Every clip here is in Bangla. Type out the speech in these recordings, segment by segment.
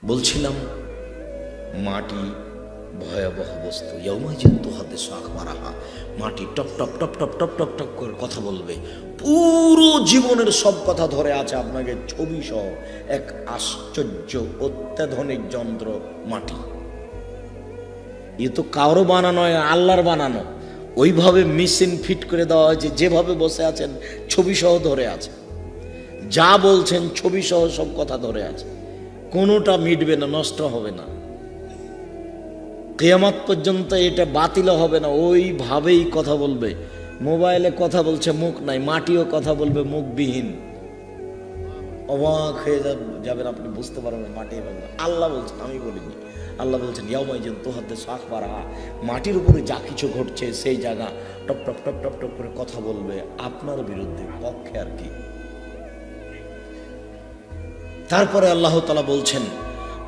বলছিলাম মাটি ভয়াবহ বস্তু। ইয়াউমাইজিতু হাদিসু আখবারাহা, মাটি top top top top top top top করে কথা বলবে। পুরো জীবনের সব কথা ধরে আছে আপনাকে ছবি সহ। এক আশ্চর্য অত্যাধুনিক যন্ত্র মাটি। এ তো কারো বানানো নয়, আল্লাহর বানানো। ওইভাবে মেশিন ফিট করে দেওয়া হয়েছে, যেভাবে বসে আছেন ছবি সহ ধরে আছে। যা বলছেন ছবি সহ সব কথা ধরে আছে, কোনোটা মিটবে না, নষ্ট হবে না, কিয়ামত পর্যন্ত এটা বাতিল হবে না। ওইভাবেই কথা বলবে। মোবাইলে কথা বলছে, মুখ নাই, মাটিও কথা বলবে মুখবিহীন। অবাক হয়ে যাবেন আপনি, বুঝতে পারবেন মাটি বলবে। আল্লাহ বলছেন, আমি বলিনি। আল্লাহ বলছেন ইয়াউমাইজিতু হাদিসু আখবারাহা, মাটির উপরে যা কিছু ঘটছে সেই জায়গা top top top top top করে কথা বলবে আপনার বিরুদ্ধে, পক্ষে আর কি। তারপরে আল্লাহ তাআলা বলছেন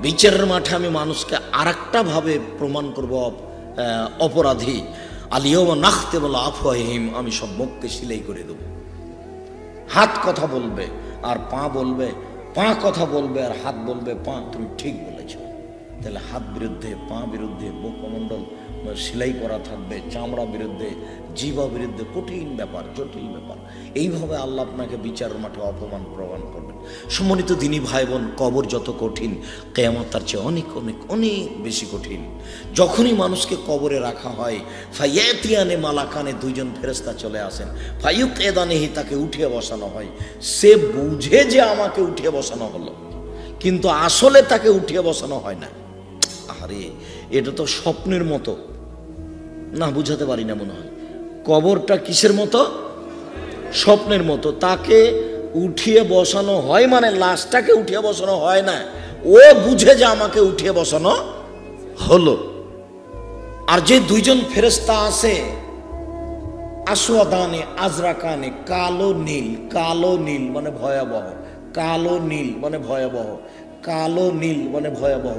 বিচারের মাঠে আমি মানুষকে আরেকটা ভাবে প্রমাণ করব অপরাধী। আলিয়াউমা নাখতিমু আলা আফওয়াহিহিম, আমি সব মুখকে সিলাই করে দেব। হাত কথা বলবে আর পা বলবে, পা কথা বলবে আর হাত বলবে পা তুমি ঠিক বলেছ। তাহলে হাত বিরুদ্ধে, পা বিরুদ্ধে, মুখমণ্ডল সেলাই করা থাকবে, চামড়া বিরুদ্ধে, জিহ্বা বিরুদ্ধে। কঠিন ব্যাপার, জটিল ব্যাপার। এইভাবে আল্লাহ আপনাকে বিচারের মাঠে অপমান প্রমাণ করবেন। সম্মানিত দিনী ভাই বোন, কবর যত কঠিন, কিয়ামত তার চেয়ে অনেক অনেক অনেক বেশি কঠিন। যখনই মানুষকে কবরে রাখা হয়, ফায়াতিয়ানে মালাকানে, দুইজন ফেরেশতা চলে আসেন। ফায়ুকএদানিহি, তাকে উঠিয়ে বসানো হয়। সে বুঝে যে আমাকে উঠিয়ে বসানো হলো, কিন্তু আসলে তাকে উঠিয়ে বসানো হয় না। আরে এটা তো স্বপ্নের মতো না, বুঝাতে পারি না মনে হয়। কবরটা কিসের মতো? স্বপ্নের মতো। তাকে উঠিয়ে বসানো হয় মানে লাশটাকে উঠিয়ে বসানো হয় না, ও বুঝে যে আমাকে উঠিয়ে বসানো হলো। আর যে দুইজন ফেরেশতা আছে, আসওয়াদানে আজরাকানে, কালো নীল। কালো নীল মানে ভয়াবহ, কালো নীল মানে ভয়াবহ, কালো নীল মানে ভয়াবহ।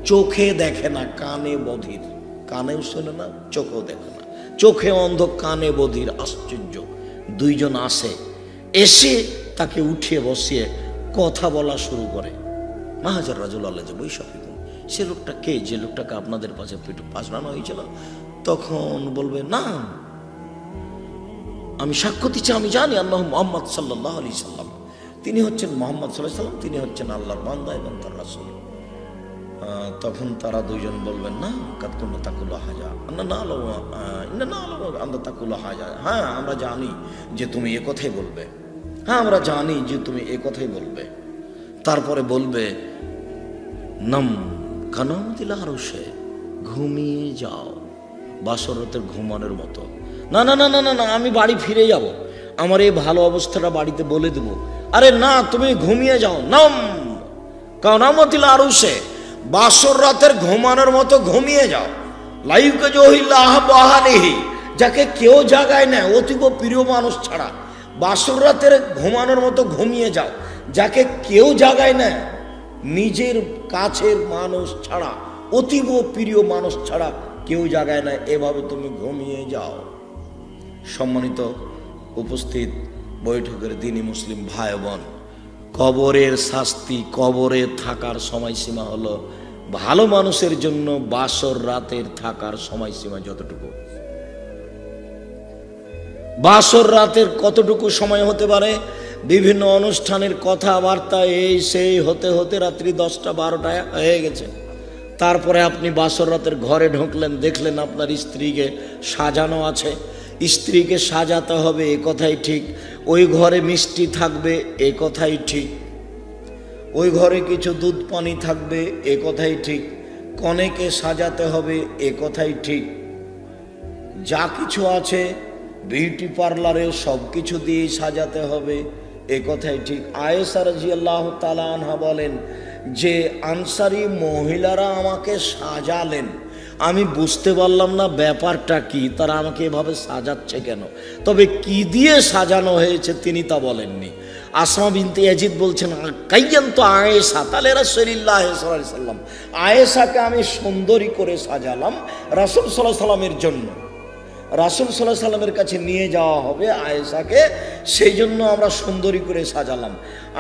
চোখে দেখে না, কানে বধির। কানেও শোনে না, চোখেও দেখে না, চোখে অন্ধ, কানে বধির। আশ্চর্য। দুইজন আসে, এসে তাকে উঠিয়ে বসিয়ে কথা বলা শুরু করে। মাহাজার রাজুল আল্লাহ যে বৈশাফিকুম, সে লোকটা কে, যে লোকটাকে আপনাদের পাশে পেটে পাশানো হয়েছিল? তখন বলবে না, আমি সাক্ষ্য দিচ্ছি, আমি জানি আল্লাহ মুহাম্মদ সাল্লাল্লাহু আলাইহি সাল্লাম, তিনি হচ্ছেন মুহাম্মদ সাল্লাল্লাহু আলাইহি সাল্লাম, তিনি হচ্ছেন আল্লাহর বান্দা এবং তার রাসূল। তখন তারা দুইজন বলবেন না, কাতকুন তাকুল হাজা না না না না আমরা তাকুল হাজা, হ্যাঁ আমরা জানি যে তুমি এ কথাই বলবে, হ্যাঁ আমরা জানি যে তুমি এ কথাই বলবে। তারপরে বলবে নাম কানামতিল আরশে, ঘুমিয়ে যাও বাসরতের ঘুমানোর মতো। না না না না না না, আমি বাড়ি ফিরে যাব, আমার এই ভালো অবস্থাটা বাড়িতে বলে দেব। আরে না, তুমি ঘুমিয়ে যাও। নাম কানামতিল আরশে, বাসর রাতের ঘুমানোর মতো ঘুমিয়ে যাও। লাইকা জহিল্লাহ বাহানিহি, যাকে কেউ জাগায় না অতীব প্রিয় মানুষ ছাড়া। বাসর রাতের ঘুমানোর মতো ঘুমিয়ে যাও, যাকে কেউ জাগায় না নিজের কাছের মানুষ ছাড়া, অতীব প্রিয় মানুষ ছাড়া কেউ জাগায় না, এভাবে তুমি ঘুমিয়ে যাও। সম্মানিত উপস্থিত বৈঠকের দিনী মুসলিম ভাই বোন, কবরের শাস্তি, কবরে থাকার সময়সীমা হলো ভালো মানুষের জন্য বাসর রাতের থাকার সময়সীমা যতটুকু। বাসর রাতের কতটুকু সময় হতে পারে? বিভিন্ন অনুষ্ঠানের কথাবার্তা এই সেই হতে হতে রাত্রি 10টা-12টা হয়ে গেছে। তারপরে আপনি বাসর রাতের ঘরে ঢুকলেন, দেখলেন আপনার স্ত্রীকে সাজানো আছে। স্ত্রীকে সাজাতে হবে, এ কথাই ঠিক। ওই ঘরে মিষ্টি থাকবে, এ কথাই ঠিক। ওই ঘরে কিছু দুধ পানি থাকবে, এ কথাই ঠিক। কনেকে সাজাতে হবে, এ কথাই ঠিক। যা কিছু আছে বিউটি পার্লারে সব কিছু দিয়ে সাজাতে হবে, এ কথাই ঠিক। আয়েশা রাদিয়াল্লাহু তাআলা আনহা বলেন যে আনসারী মহিলারা আমাকে সাজালেন, আমি বুঝতে পারলাম না ব্যাপারটা কি, তারা আমাকে এভাবে সাজাচ্ছে কেন, তবে কি দিয়ে সাজানো হয়েছে তিনি তা বলেননি। আসমা বিনতে ইয়াজিদ বলছেন কাইয়ান্তু আয়েশা তালে রাসূলুল্লাহ সাল্লাল্লাহু আলাইহি সাল্লাম, আয়েশাকে আমি সুন্দরী করে সাজালাম রাসূল সাল্লাল্লাহু আলাইহি সাল্লামের জন্য। রাসূল সাল্লাল্লাহু আলাইহি সাল্লামের কাছে নিয়ে যাওয়া হবে আয়েশাকে, সেই জন্য আমরা সুন্দরী করে সাজালাম।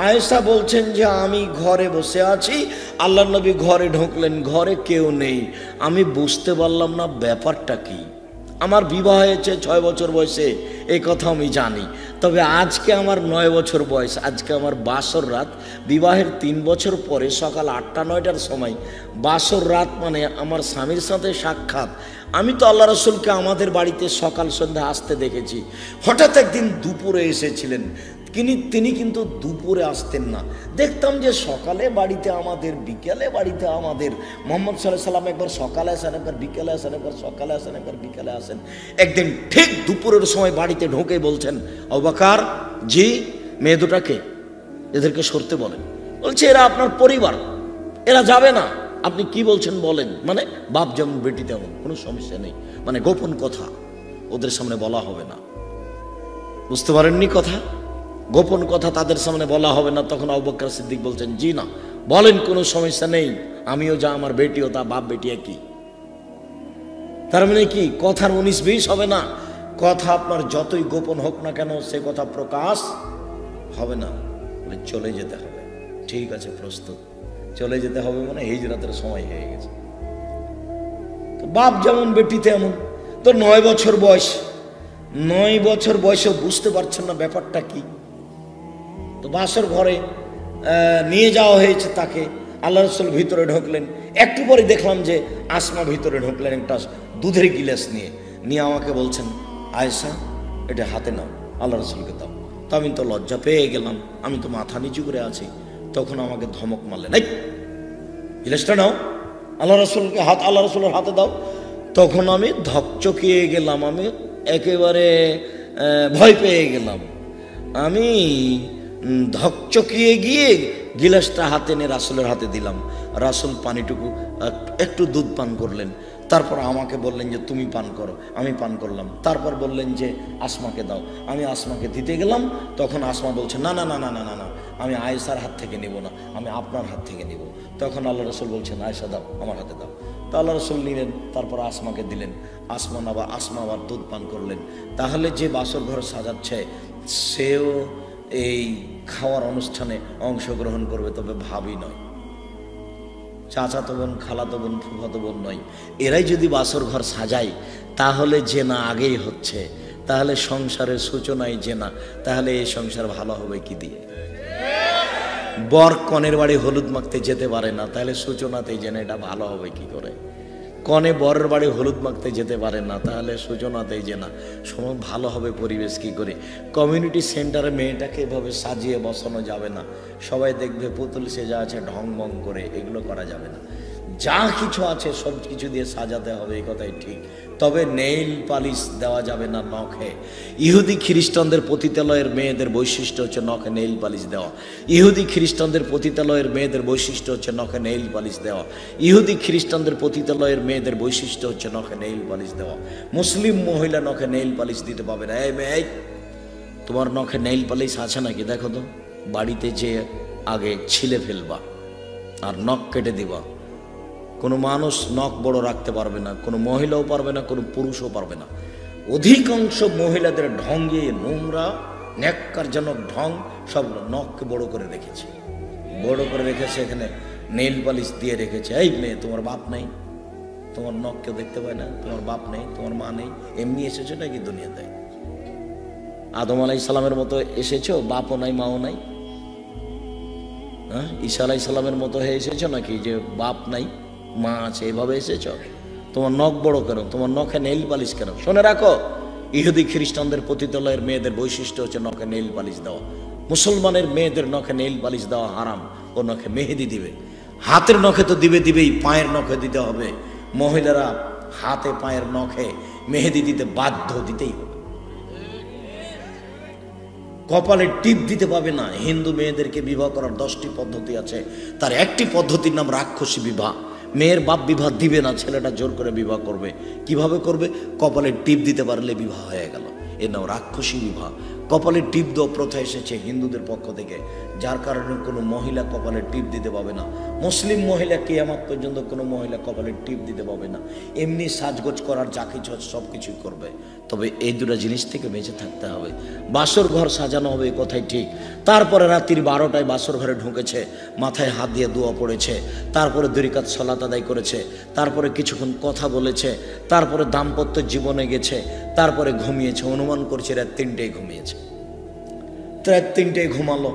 আয়েশা বলছেন যে আমি ঘরে বসে আছি, আল্লাহর নবী ঘরে ঢুকলেন, ঘরে কেউ নেই। আমি বুঝতে পারলাম না ব্যাপারটা কি। আমার বিবাহ হয়েছে 6 বছর বয়সে, এই কথা আমি জানি। তবে আজকে আমার 9 বছর বয়স, আজকে আমার বাসর রাত। বিবাহের 3 বছর পরে সকাল 8টা-9টার সময় বাসর রাত, মানে আমার স্বামীর সাথে সাক্ষাৎ। আমি তো আল্লাহ রসুলকে আমাদের বাড়িতে সকাল সন্ধ্যা আসতে দেখেছি। হঠাৎ একদিন দুপুরে এসেছিলেন তিনি, কিন্তু দুপুরে আসতেন না। দেখতাম যে সকালে বাড়িতে আমাদের, বিকেলে বাড়িতে আমাদের। মুহাম্মদ সাল্লাল্লাহু আলাইহি সাল্লাম একবার সকালে আসেন, একবার বিকেলে আসেন, একবার সকালে আসেন, একবার বিকেলে আসেন। একদিন ঠিক দুপুরের সময় বাড়িতে ঢোকে বলছেন, আবু বকর জি, মেয়ে দুটাকে এদেরকে সরতে বলেন। বলছে এরা আপনার পরিবার, এরা যাবে না। আপনি কি বলছেন বলেন। মানে বাপ যেমন বেটি তেমন, কোনো সমস্যা নেই, মানে গোপন কথা ওদের সামনে বলা হবে না। বুঝতে পারেননি কথা? গোপন কথা তাদের সামনে বলা হবে না। তখন আবু বকর সিদ্দিক বলছেন জি না, বলেন, কোনো সমস্যা নেই, আমিও যা, আমার বেটিও তা, বাপ বেটি একই। তার মানে কি কথার 19-20 হবে না। কথা আপনার যতই গোপন হোক না কেন, সে কথা প্রকাশ হবে না। বলে চলে যেতে হবে। ঠিক আছে, প্রস্তুত। চলে যেতে হবে মানে হিজরতের সময় হয়ে গেছে। তো বাপ যেমন বেটি তেমন। তো 9 বছর বয়স, 9 বছর বয়সে বুঝতে পারছেন না ব্যাপারটা কি। তো বাসর ঘরে নিয়ে যাওয়া হয়েছে তাকে। আল্লাহ রসুল ভিতরে ঢুকলেন। একটু পরে দেখলাম যে আসমা ভিতরে ঢুকলেন একটা দুধের গিলাস নিয়ে আমাকে বলছেন, আয়েশা এটা হাতে নাও, আল্লাহ রসুলকে দাও। তো আমি তো লজ্জা পেয়ে গেলাম, আমি তো মাথা নিচু করে আছি। তখন আমাকে ধমক মারলেন, এই গিলাসটা নাও, আল্লাহ রসুলকে আল্লাহ রসুলের হাতে দাও। তখন আমি ধকচকিয়ে গেলাম, আমি একেবারে ভয় পেয়ে গেলাম। আমি ধকচকিয়ে গিয়ে গিলাসটা হাতে নিয়ে রাসূলের হাতে দিলাম। রাসূল পানিটুকু একটু দুধ পান করলেন। তারপর আমাকে বললেন যে তুমি পান করো। আমি পান করলাম। তারপর বললেন যে আসমাকে দাও। আমি আসমাকে দিতে গেলাম। তখন আসমা বলছে না না না না না না না, আমি আয়েশার হাত থেকে নেব না, আমি আপনার হাত থেকে নেব। তখন আল্লাহ রসুল বলছেন আয়েশা দাও, আমার হাতে দাও। তো আল্লাহ রসুল নিলেন, তারপর আসমাকে দিলেন। আসমা আবার দুধ পান করলেন। তাহলে যে বাসর ঘর সাজাচ্ছে সেও এই খাওয়ার অনুষ্ঠানে অংশগ্রহণ করবে, তবে ভাবি নয়, চাচাতো বোন, খালাতো বোন, ফুফাতো বোন নয়। এরাই যদি বাসর ঘর সাজায় তাহলে জেনা আগেই হচ্ছে, তাহলে সংসারের সূচনায় জেনা, তাহলে এই সংসার ভালো হবে কি দিয়ে? বর কনের বাড়ি হলুদ মাখতে যেতে পারে না, তাহলে সূচনাতেই জেনা, এটা ভালো হবে কি করে? কনে বরের বাড়ি হলুদ মাখতে যেতে পারে না, তাহলে সূচনাতেই যে না সময় ভালো হবে পরিবেশ কি করে? কমিউনিটি সেন্টারে মেয়েটাকে এভাবে সাজিয়ে বসানো যাবে না। সবাই দেখবে পুতুল সেজা আছে ঢং বং করে, এগুলো করা যাবে না। যা কিছু আছে সব কিছু দিয়ে সাজাতে হবে, এই কথাই ঠিক। তবে নেইল পালিশ দেওয়া যাবে না নখে। ইহুদি খ্রিস্টানদের পতিতালয়ের মেয়েদের বৈশিষ্ট্য হচ্ছে নখে নেইল পালিশ দেওয়া। ইহুদি খ্রিস্টানদের পতিতালয়ের মেয়েদের বৈশিষ্ট্য হচ্ছে নখে নেইল পালিশ দেওয়া। ইহুদি খ্রিস্টানদের পতিতালয়ের মেয়েদের বৈশিষ্ট্য হচ্ছে নখে নেইল পালিশ দেওয়া। মুসলিম মহিলা নখে নেইল পালিশ দিতে পাবে না। এই মেয়ে, তোমার নখে নেইল পালিশ আছে নাকি দেখো তো। বাড়িতে যে আগে ছিলে ফেলবা আর নখ কেটে দিবা। কোনো মানুষ নখ বড় রাখতে পারবে না, কোনো মহিলাও পারবে না, কোনো পুরুষও পারবে না। অধিকাংশ মহিলাদের ঢঙ্গে নোংরা ন্যাক্কারজনক ঢং, সব নখকে বড় করে রেখেছে, বড় করে রেখেছে, এখানে নেইল পালিশ দিয়ে রেখেছে। এই মেয়ে, তোমার বাপ নেই, তোমার নখ কেউ দেখতে পায় না, তোমার বাপ নেই, তোমার মা নেই, এমনি এসেছো নাকি দুনিয়াতে? আদম আলাইহিস সালামের মতো এসেছো, বাপও নাই মাও নাই? হ্যাঁ, ঈসা আলাইহিস সালামের মতো হয়ে এসেছো নাকি যে বাপ নাই মা আছে, এভাবে এসেছ? তোমার নখ বড় কেন? তোমার নখে নেইল পালিশ কেন? শুনে রাখো, ইহুদি খ্রিস্টানদের পতিতালয়ের মেয়েদের বৈশিষ্ট্য হচ্ছে নখে নেইল পালিশ দেওয়া। মুসলমানের মেয়েদের নখে নেইল পালিশ দেওয়া হারাম। ও নখে মেহেদি দিবে, হাতের নখে তো দিবেই, পায়ের নখে দিতে হবে। মহিলারা হাতে পায়ের নখে মেহেদি দিতে বাধ্য, দিতেই হবে। কপালে টিপ দিতে পাবে না। হিন্দু মেয়েদেরকে বিবাহ করার 10টি পদ্ধতি আছে, তার একটি পদ্ধতির নাম রাক্ষসী বিবাহ। মেয়ের বাপ বিবাহ দিবে না, ছেলেটা জোর করে বিবাহ করবে। কিভাবে করবে? কপালে টিপ দিতে পারলে বিবাহ হয়ে গেল, এর নাম রাক্ষসী বিবাহ। কপালে টিপ দেওয়া প্রথা এসেছে হিন্দুদের পক্ষ থেকে, যার কারণে কোনো মহিলা কপালে টিপ দিতে পাবে না। মুসলিম মহিলা কিয়ামত পর্যন্ত কোনো মহিলা কপালে টিপ দিতে পাবে না, এমনি সাজগোজ করার যা কিছু সব কিছুই করবে। তবে এই দুটো জিনিস থেকে বেঁচে থাকতে হবে। বাসর ঘর সাজানো হবে, কথাই ঠিক। তারপরে রাত্রির 12টায় বাসর ঘরে ঢুকেছে, মাথায় হাত দিয়ে দোয়া পড়েছে, তারপরে 2 রাকাত সালাত আদায় করেছে, তারপরে কিছুক্ষণ কথা বলেছে, তারপরে দাম্পত্য জীবনে গেছে, তারপরে ঘুমিয়েছে। অনুমান করছে রাত 3টায় ঘুমিয়েছে। রাত 3টায় ঘুমালো,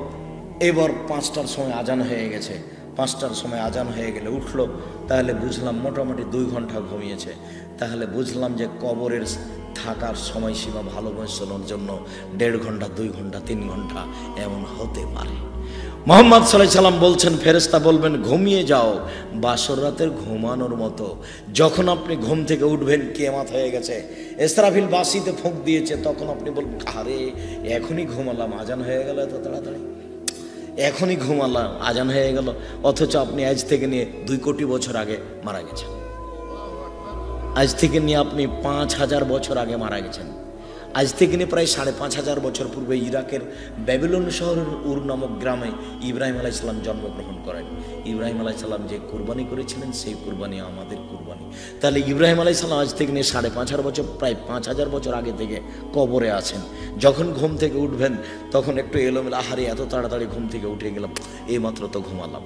এবার 5টার সময় আজান হয়ে গেছে। 5টার সময় আজান হয়ে গেলে উঠলো, তাহলে বুঝলাম মোটামুটি 2 ঘন্টা ঘুমিয়েছে। তাহলে বুঝলাম যে কবরের থাকার সময়সীমা ভালোবাসানোর জন্য 1.5 ঘন্টা, 2 ঘন্টা, 3 ঘন্টা এমন হতে পারে। মুহাম্মদ সাল্লাল্লাহু আলাইহি সাল্লাম বলছেন, ফেরেশতা বলবেন ঘুমিয়ে যাও বাসর রাতের ঘুমানোর মতো। যখন আপনি ঘুম থেকে উঠবেন কিয়ামত হয়ে গেছে, ইসরাফিল বাঁশিতে ফুঁক দিয়েছে, তখন আপনি বলবেন আরে এখনই ঘুমালাম, আজান হয়ে গেল এত তাড়াতাড়ি, এখনই ঘুমালাম, আজান হয়ে গেল। অথচ আপনি আজ থেকে নিয়ে 2 কোটি বছর আগে মারা গেছেন। আজ থেকে নিয়ে আপনি 5000 বছর আগে মারা গেছেন। আজ থেকে নিয়ে প্রায় 5500 বছর পূর্বে ইরাকের ব্যাবিলন শহরের উর নামক গ্রামে ইব্রাহিম আলাইহিস সালাম জন্মগ্রহণ করেন। ইব্রাহিম আলাইহিস সালাম যে কুরবানি করেছিলেন সেই কুরবানি আমাদের কুরবানি। তাহলে ইব্রাহিম আলাইহিস সালাম আজ থেকে নিয়ে 5500 বছর, প্রায় 5000 বছর আগে থেকে কবরে আছেন। যখন ঘুম থেকে উঠবেন তখন একটু এলোমেলো, আহারে এত তাড়াতাড়ি ঘুম থেকে উঠে গেলাম, এইমাত্র তো ঘুমালাম।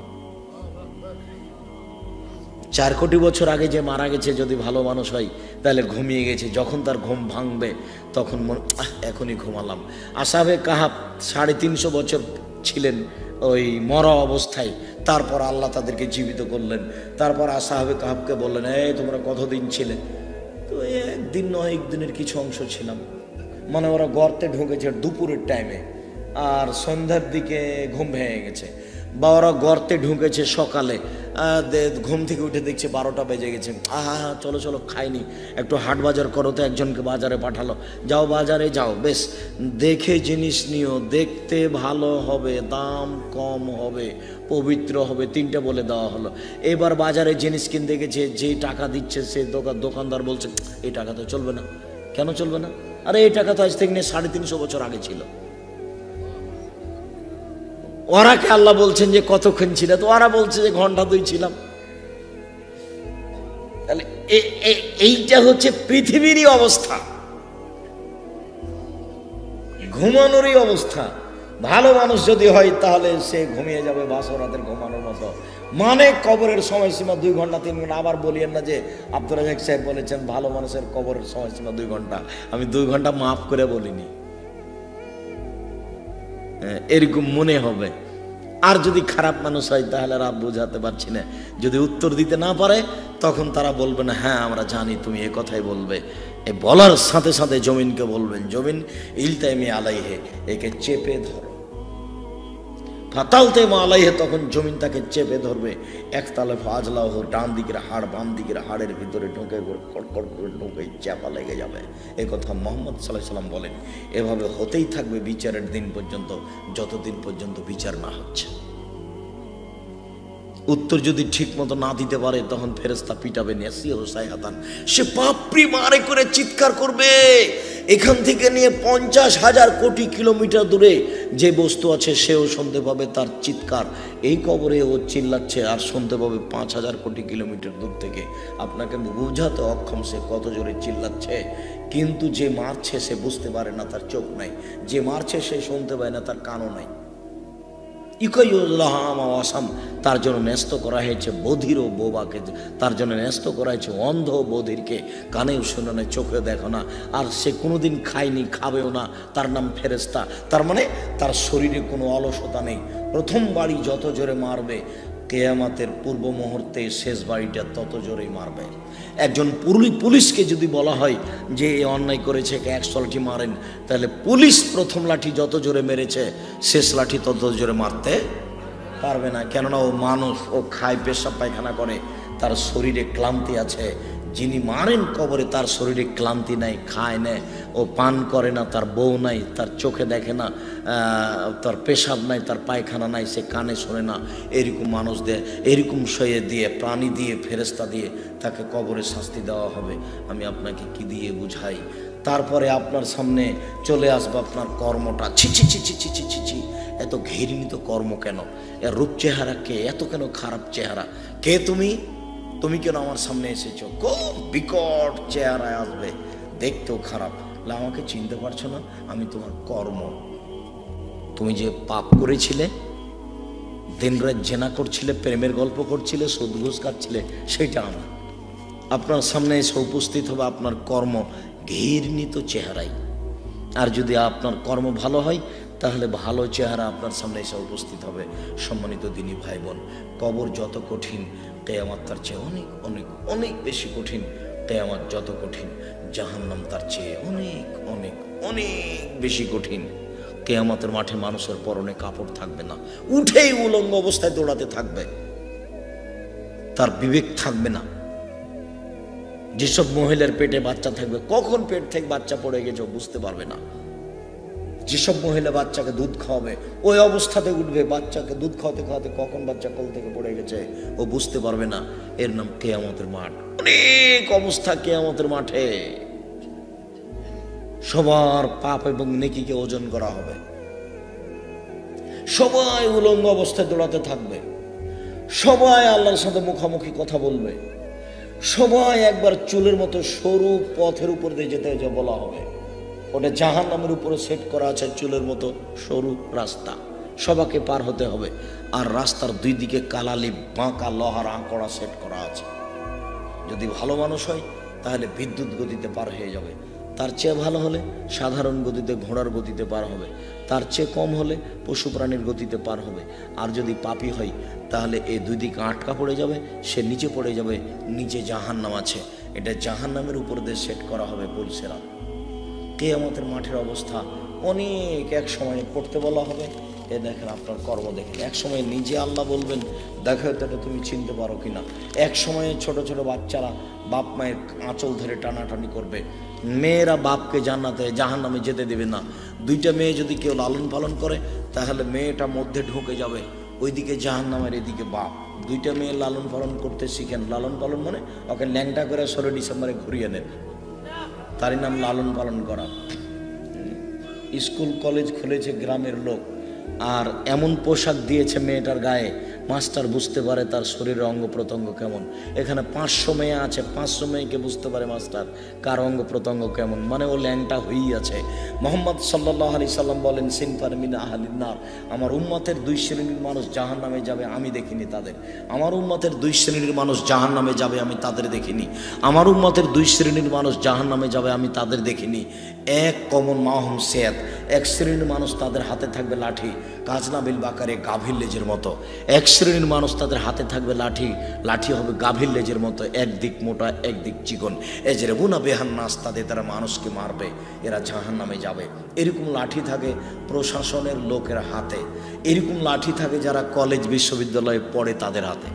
4 কোটি বছর আগে যে মারা গেছে যদি ভালো মানুষ হয় তাহলে ঘুমিয়ে গেছে, যখন তার ঘুম ভাঙবে তখন এখনই ঘুমালাম। আসহাবে কাহাফ 350 বছর ছিলেন ওই মরা অবস্থায়, তারপর আল্লাহ তাদেরকে জীবিত করলেন। তারপর আসহাবে কাহাফকে বললেন, এই তোমরা কতদিন ছিলে? তো একদিন নয়, একদিনের কিছু অংশ ছিলাম। মানে ওরা গর্তে ঢুকেছে দুপুরের টাইমে, আর সন্ধ্যার দিকে ঘুম ভেঙে গেছে। বা ওরা গর্তে ঢুকেছে সকালে, ঘুম থেকে উঠে দেখছে 12টা বেজে গেছে। চলো চলো খাইনি, একটু হাট বাজার করো। তো একজনকে বাজারে পাঠালো, যাও বাজারে যাও, বেশ দেখে জিনিস নিও, দেখতে ভালো হবে, দাম কম হবে, পবিত্র হবে, 3টে বলে দেওয়া হলো। এবার বাজারে জিনিস কিনতে গেছে, যে টাকা দিচ্ছে সে দোকানদার বলছে এই টাকা তো চলবে না। কেন চলবে না? আরে এই টাকা তো আজ থেকে নিয়ে 350 বছর আগে ছিল। ওরাকে আল্লাহ বলছেন যে কতক্ষণ ছিল? তো ওরা বলছে যে ঘন্টা 2 ছিলাম। তাহলে এইটা হচ্ছে পৃথিবীরই অবস্থা, ঘুমানোরই অবস্থা। ভালো মানুষ যদি হয় তাহলে সে ঘুমিয়ে যাবে বাসর রাতের ঘুমানোর মতো। মানে কবরের সময়সীমা 2 ঘন্টা 3 ঘন্টা। আবার বলিয়েন না যে আব্দুর রাজাক সাহেব বলেছেন ভালো মানুষের কবরের সময়সীমা 2 ঘন্টা। আমি 2 ঘন্টা মাফ করে বলিনি, এরকম মনে হবে। আর যদি খারাপ মানুষ হয় তাহলে আর বোঝাতে পারছি না। যদি উত্তর দিতে না পারে তখন তারা বলবে না হ্যাঁ আমরা জানি তুমি এ কথাই বলবে। এ বলার সাথে সাথে জমিনকে বলবেন, জমিন ইলতাইমি আলাইহে, একে চেপে ধরো। ফাতালতে আলাইহে, তখন জমিন তাকে চেপে ধরবে। একতালে ফাজলাহ, ডান দিকের হাড় বাম দিকের হাড়ের ভিতরে ঢুকে কড়কড় করে ঢুকে চাপা লেগে যাবে। এ কথা মুহাম্মদ সাল্লাল্লাহু আলাইহি সাল্লাম বলেন। এভাবে হতেই থাকবে বিচারের দিন পর্যন্ত, যতদিন পর্যন্ত বিচার না হচ্ছে। উত্তর যদি ঠিক মতো না দিতে পারে তখন ফেরেশতা পিটাবে, সে বাপরি মারে করে চিৎকার করবে। এখান থেকে নিয়ে 50,000 কোটি কিলোমিটার দূরে যে বস্তু আছে সেও শুনতে পাবে তার চিৎকার। এই কবরে ও চিল্লাচ্ছে আর শুনতে পাবে 5,000 কোটি কিলোমিটার দূর থেকে। আপনাকে বোঝাতে অক্ষম সে কত জোরে চিল্লাচ্ছে। কিন্তু যে মারছে সে বুঝতে পারে না, তার চোখ নাই। যে মারছে সে শুনতে পায় না, তার কানও নাই। তার জন্য ন্যস্ত করা হয়েছে বধির ও বোবাকে, তার জন্য ন্যস্ত করা হয়েছে অন্ধ ও বধিরকে। কানেও শোনে না, চোখে দেখো না, আর সে কোনোদিন খায়নি, খাবেও না। তার নাম ফেরেশতা। তার মানে তার শরীরে কোনো অলসতা নেই। প্রথম বাড়ি যত জোরে মারবে, কিয়ামতের পূর্ব মুহূর্তে শেষ বাড়িটা তত জোরেই মারবে। একজন পুলিশকে যদি বলা হয় যে এ অন্যায় করেছে, 100 লাঠি মারেন, তাহলে পুলিশ প্রথম লাঠি যত জোরে মেরেছে শেষ লাঠি তত জোরে মারতে পারবে না। কেননা ও মানুষ, ও খায়, পেশাব পায়খানা করে, তার শরীরে ক্লান্তি আছে। যিনি মারেন কবরে তার শরীরে ক্লান্তি নাই, খায় না, ও পান করে না, তার বউ নাই, তার চোখে দেখে না, তার পেশাব নাই, তার পায়খানা নাই, সে কানে শোনে না। এরকম মানুষদের এরকম শয়ে দিয়ে, প্রাণী দিয়ে, ফেরেশতা দিয়ে তাকে কবরে শাস্তি দেওয়া হবে। আমি আপনাকে কি দিয়ে বুঝাই? তারপরে আপনার সামনে চলে আসবে আপনার কর্মটা, ছি ছি ছি ছি ছি ছি ছি ছি, এত ঘৃণিত কর্ম কেন, এর রূপ চেহারা কে, এত কেন খারাপ চেহারা, কে তুমি, তুমি কেন আমার সামনে এসেছো, খুব বিকট চেহারায় আসবে, দেখতেও খারাপ। আমাকে চিনতে পারছো না, আমি তোমার কর্ম, তুমি যে পাপ করেছিলে, দিনরাত জেনা করছিলে, প্রেমের গল্প করছিলে, সুদ ঘুষ খাচ্ছিলে, সেইটা আমার আপনার সামনে এসে উপস্থিত হবে আপনার কর্ম ঘৃণিত চেহারায়। আর যদি আপনার কর্ম ভালো হয় তাহলে ভালো চেহারা আপনার সামনে এসে উপস্থিত হবে। সম্মানিত দিনী ভাই বোন, কবর যত কঠিন, কিয়ামত তার চেয়ে অনেক অনেক অনেক বেশি কঠিন। কিয়ামত যত কঠিন, জাহান্নাম তার চেয়ে অনেক অনেক অনেক বেশি কঠিন। কিয়ামতের মাঠে মানুষের পরনে কাপড় থাকবে না, উঠেই উলঙ্গ অবস্থায় দৌড়াতে থাকবে, তার বিবেক থাকবে না। যেসব মহিলার পেটে বাচ্চা থাকবে, কখন পেট থেকে বাচ্চা পড়ে গেছে ও বুঝতে পারবে না। যেসব মহিলা বাচ্চাকে দুধ খাওয়াবে, ওই অবস্থাতে উঠবে, বাচ্চাকে দুধ খাওয়াতে খাওয়াতে কখন বাচ্চা কোল থেকে পড়ে গেছে ও বুঝতে পারবে না। এর নাম কিয়ামতের মাঠ। অনেক অবস্থা কিয়ামতের মাঠে। সবার পাপ এবং নেকিকে ওজন করা হবে, সবাই উলঙ্গ অবস্থায় দৌড়াতে থাকবে, সবাই আল্লাহর সাথে মুখামুখি কথা বলবে, সবাই একবার চুলের মতো সরু পথের উপর দিয়ে যেতে বলা হবে। ওটা জাহান্নামের উপরে সেট করা আছে, চুলের মতো সরু রাস্তা, সবাইকে পার হতে হবে। আর রাস্তার দুই দিকে কালালি বাঁকা লোহার আঁকড়া সেট করা আছে। যদি ভালো মানুষ হয় তাহলে বিদ্যুৎ গতিতে পার হয়ে যাবে, তার চেয়ে ভালো হলে সাধারণ গতিতে ঘোড়ার গতিতে পার হবে, তার চেয়ে কম হলে পশু প্রাণীর গতিতে পার হবে। আর যদি পাপী হয় তাহলে এই দুই দিকে আটকা পড়ে যাবে, সে নিচে পড়ে যাবে, নিচে জাহান্নাম আছে, এটা জাহান্নামের উপর দিয়ে সেট করা হবে পুলিশেরা। কিয়ামতের মাঠের অবস্থা অনেক, এক সময় পড়তে বলা হবে, এ দেখেন আপনার কর্ম দেখেন। এক সময় নিজে আল্লাহ বলবেন, দেখো এটা তুমি চিনতে পারো কিনা। এক সময়ে ছোট ছোট বাচ্চারা বাপ মায়ের আঁচল ধরে টানাটানি করবে, মেয়েরা বাপকে জান্নাতে জাহান্নামে যেতে দেবে না। দুইটা মেয়ে যদি কেউ লালন পালন করে তাহলে মেয়েটা মধ্যে ঢুকে যাবে, ওইদিকে জাহান্নামের এদিকে বাপ। দুইটা মেয়ে লালন পালন করতে শিখেন। লালন পালন মানে ওকে ল্যাংটা করে 16 ডিসেম্বরে ঘুরিয়ে নেন, তারই নাম লালন পালন করা। স্কুল কলেজ খুলেছে গ্রামের লোক, আর এমন পোশাক দিয়েছে মেয়েটার গায়ে, মাস্টার বুঝতে পারে তার শরীরের অঙ্গ প্রত্যঙ্গ কেমন। এখানে 500 মেয়ে আছে, 500 মেয়েকে বুঝতে পারে মাস্টার কার অঙ্গ প্রত্যঙ্গ কেমন, মানে ও ল্যাংটা হয়েই আছে। মোহাম্মদ সাল্লাল্লাহু আলাইহি সাল্লাম বলেন, সিনফার মিন আহলিন নার, আমার উম্মতের 2 শ্রেণীর মানুষ জাহান্নামে যাবে, আমি দেখিনি তাদের। আমার উম্মতের 2 শ্রেণীর মানুষ জাহান্নামে যাবে, আমি তাদের দেখিনি। আমার উম্মতের 2 শ্রেণীর মানুষ জাহান্নামে যাবে, আমি তাদের দেখিনি। এক কমন মাহুম সেয়াত, এক শ্রেণীর মানুষ তাদের হাতে থাকবে লাঠি, কাজনাবিল বাকারে গাভীর লেজের মতো। এক শ্রেণীর মানুষ তাদের হাতে থাকবে লাঠি, লাঠি হবে গাভীর লেজের মতো, একদিক মোটা একদিক চিকন। এজরেবুনা বেহান নাস, তাদের তারা মানুষকে মারবে, এরা জাহান্নামে যাবে। এরকম লাঠি থাকে প্রশাসনের লোকের হাতে, এরকম লাঠি থাকে যারা কলেজ বিশ্ববিদ্যালয়ে পড়ে তাদের হাতে।